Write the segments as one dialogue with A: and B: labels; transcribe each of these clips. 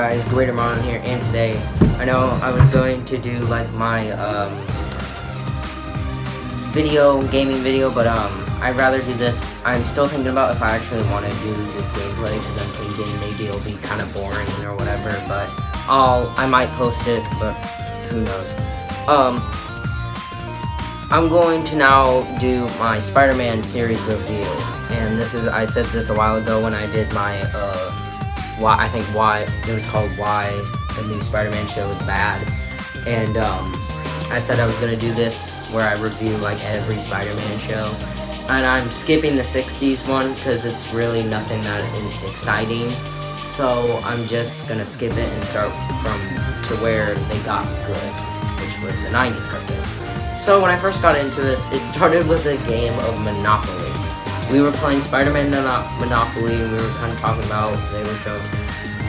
A: guys, Greatermon here, and today, I know I was going to do like my gaming video, but I'd rather do this. I'm still thinking about if I actually want to do this gameplay, because I'm thinking maybe it'll be kind of boring or whatever, but I might post it, but who knows. I'm going to now do my Spider-Man series review, and I said this a while ago when I did my why it was called Why the New Spider-Man Show is Bad, and I said I was gonna do this where I review like every Spider-Man show, and I'm skipping the 60s one because it's really nothing that exciting, so I'm just gonna skip it and start from to where they got good, which was the 90s cartoon. So when I first got into this, it started with a game of Monopoly. We were playing Spider-Man Monopoly, and we were kind of talking about,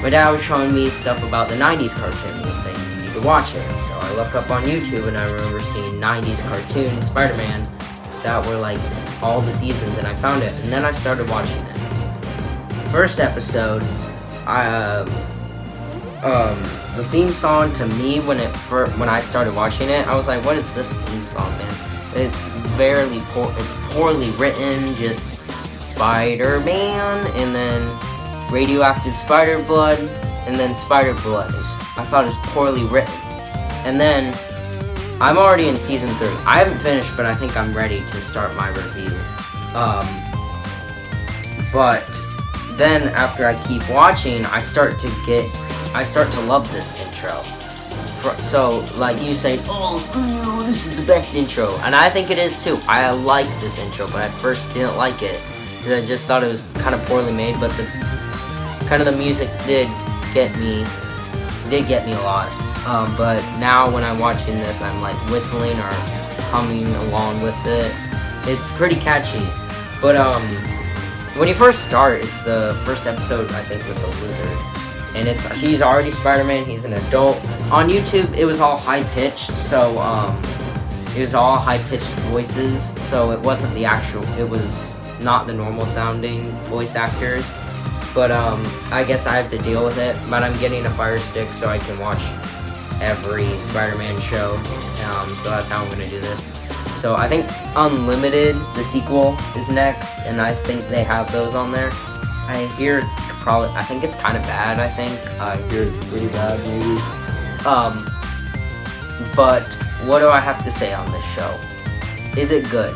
A: my dad was showing me stuff about the 90s cartoon. He was saying, you need to watch it. So I look up on YouTube, and I remember seeing 90s cartoon Spider-Man that were like all the seasons, and I found it, and then I started watching it. First episode, the theme song to me when I started watching it, I was like, what is this theme song, man? It's poorly written, just Spider-Man, and then radioactive spider blood, and then spider blood. I thought it was poorly written. And then, I'm already in season 3. I haven't finished, but I think I'm ready to start my review. But then after I keep watching, I start to love this intro. So, like you say, oh, screw you, this is the best intro. And I think it is too. I like this intro, but I first didn't like it, because I just thought it was kind of poorly made, but the music did get me a lot. But now when I'm watching this, I'm like whistling or humming along with it. It's pretty catchy. But when you first start, it's the first episode, I think, with the lizard. And he's already Spider-Man, he's an adult. On YouTube, it was all high-pitched, so, it was all high-pitched voices, so it wasn't it was not the normal-sounding voice actors. But, I guess I have to deal with it, but I'm getting a Fire Stick so I can watch every Spider-Man show, so that's how I'm gonna do this. So, I think Unlimited, the sequel, is next, and I think they have those on there. I hear I think it's kind of bad, I hear it's pretty bad, maybe. But what do I have to say on this show? Is it good?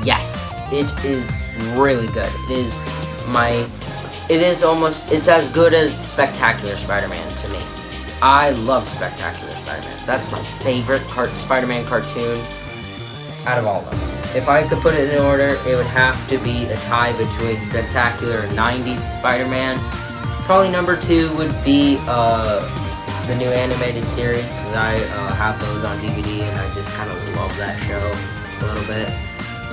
A: Yes, it is really good. It's as good as Spectacular Spider-Man to me. I love Spectacular Spider-Man. That's my favorite Spider-Man cartoon out of all of them. If I could put it in order, it would have to be a tie between Spectacular and 90s Spider-Man. Probably number 2 would be the new animated series, because I have those on DVD, and I just kind of love that show a little bit.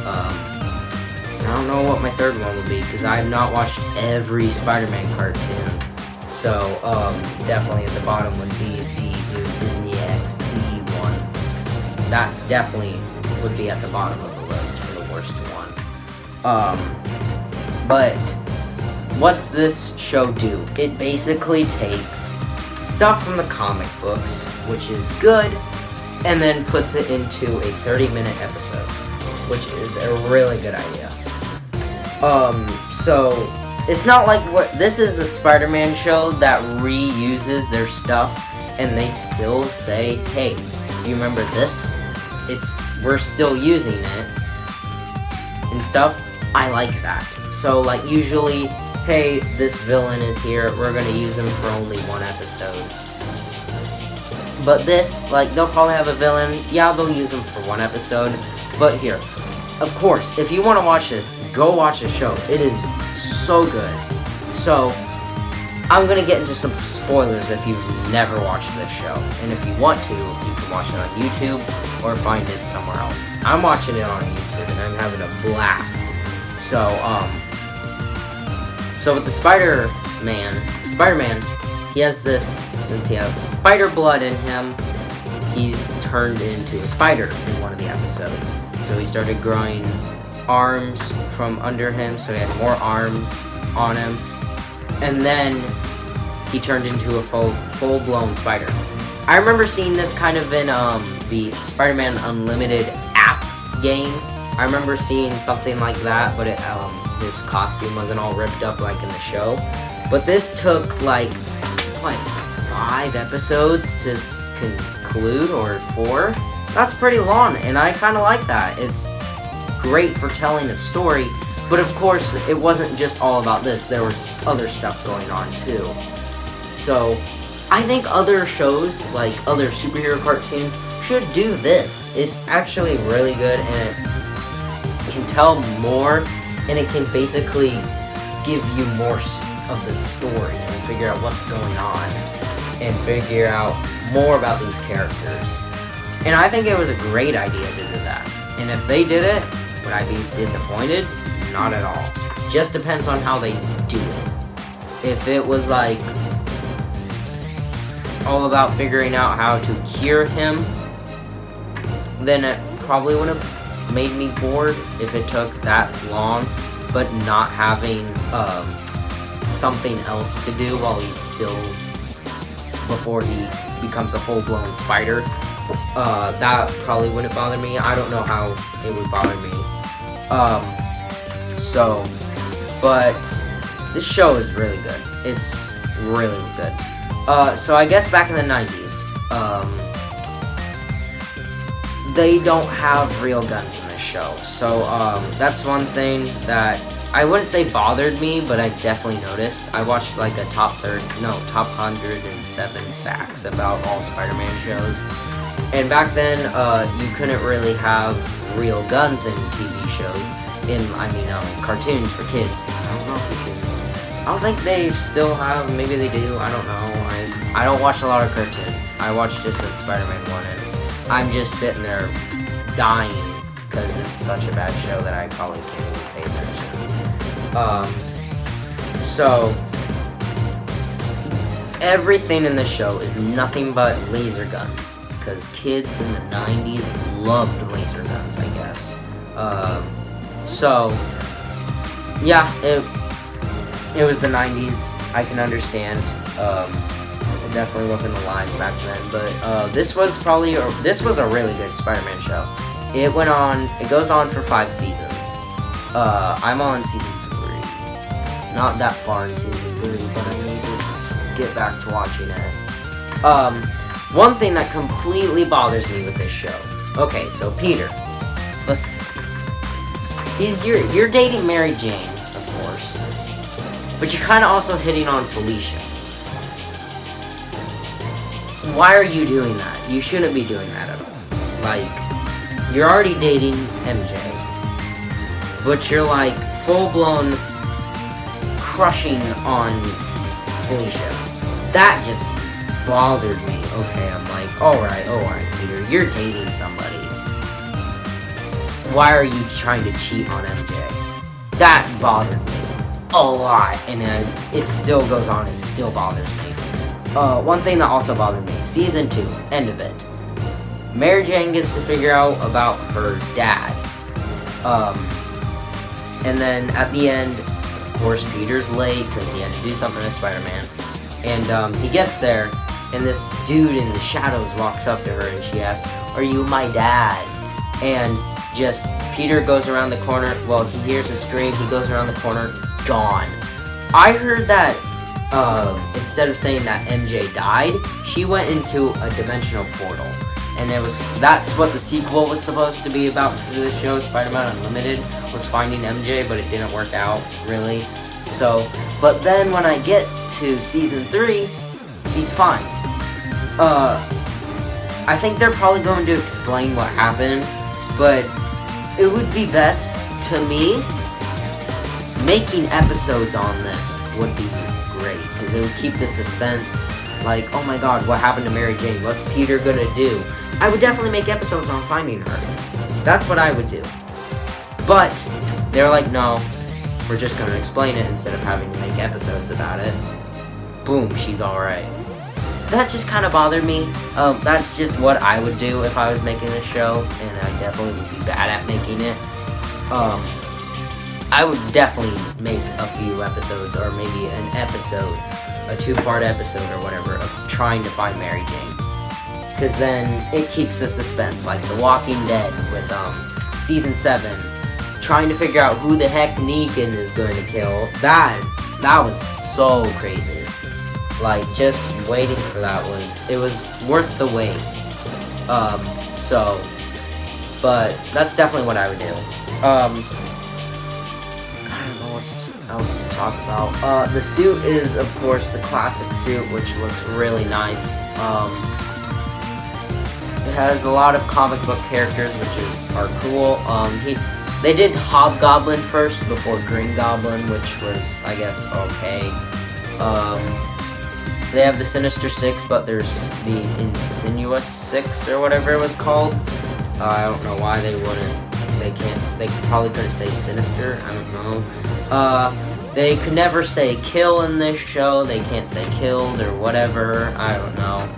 A: I don't know what my third one would be, because I have not watched every Spider-Man cartoon. So, definitely at the bottom would be the new Disney XD one. That's definitely would be at the bottom of the list for the worst one. But what's this show do? It basically takes stuff from the comic books, which is good, and then puts it into a 30-minute episode, which is a really good idea. So it's not like this is a Spider-Man show that reuses their stuff, and they still say, hey, you remember this? We're still using it and stuff. I like that. So, like, usually, hey, this villain is here, we're gonna use him for only one episode. But this, like, they'll probably have a villain, yeah, they'll use him for one episode, but here, of course, if you want to watch this, go watch the show. It is so good. So, I'm gonna get into some spoilers if you've never watched this show, and if you want to, you can watch it on YouTube or find it somewhere else. I'm watching it on YouTube, and I'm having a blast. So with the Spider-Man, he has this, since he has spider blood in him, he's turned into a spider in one of the episodes. So he started growing arms from under him, so he had more arms on him. And then he turned into a full-blown spider. I remember seeing this kind of in the Spider-Man Unlimited app game. I remember seeing something like that, but his costume wasn't all ripped up like in the show. But this took like 5 episodes to conclude, or 4. That's pretty long, and I kind of like that. It's great for telling a story, but of course it wasn't just all about this. There was other stuff going on too. So I think other shows, like other superhero cartoons, should do this. It's actually really good, and it can tell more, and it can basically give you more of the story and figure out what's going on and figure out more about these characters. And I think it was a great idea to do that. And if they did it, would I be disappointed? Not at all. Just depends on how they do it. If it was like all about figuring out how to cure him, then it probably would have made me bored if it took that long, but not having something else to do while he's still, before he becomes a full-blown spider, that probably wouldn't bother me. I don't know how it would bother me. But this show is really good. It's really good. So I guess back in the 90s, they don't have real guns in this show. So that's one thing that I wouldn't say bothered me, but I definitely noticed. I watched like a top 107 facts about all Spider-Man shows. And back then, you couldn't really have real guns in TV shows, cartoons for kids. I don't know if you can. I don't think they still have, maybe they do, I don't know. I don't watch a lot of cartoons. I watch just the Spider-Man one, and I'm just sitting there dying because it's such a bad show that I probably can't even pay attention. So everything in the show is nothing but laser guns, because kids in the 90s loved laser guns, I guess. So yeah, it was the 90s. I can understand. It definitely wasn't alive back then, but this was a really good Spider-Man show. It goes on for 5 seasons. I'm on season 3. Not that far in season 3, but I need to get back to watching it. One thing that completely bothers me with this show. Okay, so Peter, listen. You're dating Mary Jane, of course, but you're kind of also hitting on Felicia. Why are you doing that? You shouldn't be doing that at all. Like, you're already dating MJ, but you're like full-blown crushing on Felicia. That just bothered me. Okay, I'm like, alright, Peter, you're dating somebody. Why are you trying to cheat on MJ? That bothered me a lot, and it still goes on, it still bothers me. One thing that also bothered me, season 2, end of it. Mary Jane gets to figure out about her dad. And then at the end, of course, Peter's late because he had to do something to Spider-Man. And he gets there, and this dude in the shadows walks up to her, and she asks, "Are you my dad?" And just Peter goes around the corner. Well, he hears a scream. He goes around the corner, gone. I heard that instead of saying that MJ died, she went into a dimensional portal. And that's what the sequel was supposed to be about for the show. Spider-Man Unlimited was finding MJ, but it didn't work out, really. So, but then when I get to season 3, she's fine. I think they're probably going to explain what happened, but it would be best, to me, making episodes on this would be great, because it would keep the suspense. Like, oh my god, what happened to Mary Jane? What's Peter gonna do? I would definitely make episodes on finding her. That's what I would do. But they're like, no, we're just gonna explain it instead of having to make episodes about it. Boom, she's alright. That just kind of bothered me. That's just what I would do if I was making this show, and I definitely would be bad at making it. I would definitely make a few episodes, or maybe an episode a 2-part episode or whatever of trying to find Mary Jane. Because then it keeps the suspense, like The Walking Dead with season 7, trying to figure out who the heck Negan is going to kill. That was so crazy. Like, just waiting for that it was worth the wait. But that's definitely what I would do. I don't know what else to talk about. The suit is, of course, the classic suit, which looks really nice. It has a lot of comic book characters, which are cool. They did Hobgoblin first before Green Goblin, which was, I guess, okay. They have the Sinister Six, but there's the Insidious Six or whatever it was called. I don't know why they probably couldn't say Sinister, I don't know. They could never say kill in this show, they can't say killed or whatever, I don't know.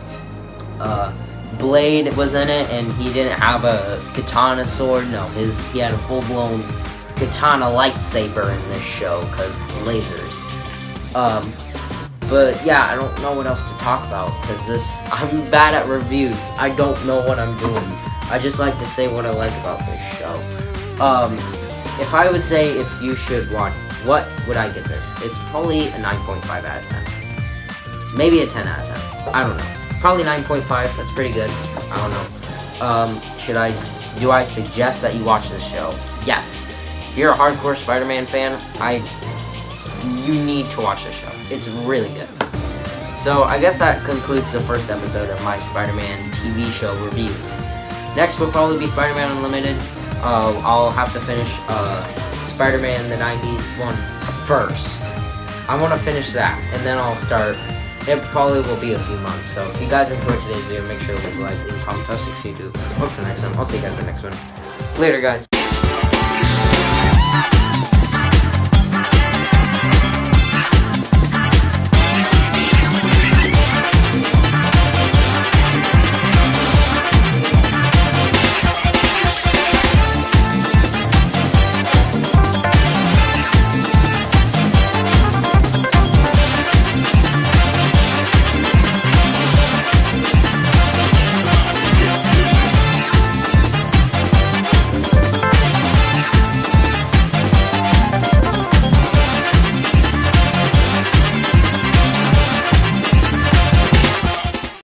A: Blade was in it, and he didn't have a katana sword, no, he had a full-blown katana lightsaber in this show, because lasers. But yeah, I don't know what else to talk about, because I'm bad at reviews, I don't know what I'm doing. I just like to say what I like about this show. If I would say if you should watch, what would I give this? It's probably a 9.5 out of 10. Maybe a 10 out of 10. I don't know. Probably 9.5, that's pretty good. I don't know. Do I suggest that you watch this show? Yes. If you're a hardcore Spider-Man fan, you need to watch this show. It's really good. So, I guess that concludes the first episode of my Spider-Man TV show reviews. Next will probably be Spider-Man Unlimited. I'll have to finish Spider-Man the 90s one first. I want to finish that, and then I'll start. It probably will be a few months. So if you guys enjoyed today's video, make sure to leave a like, leave a comment, subscribe to YouTube. Hope to the next time. I'll see you guys in the next one. Later, guys.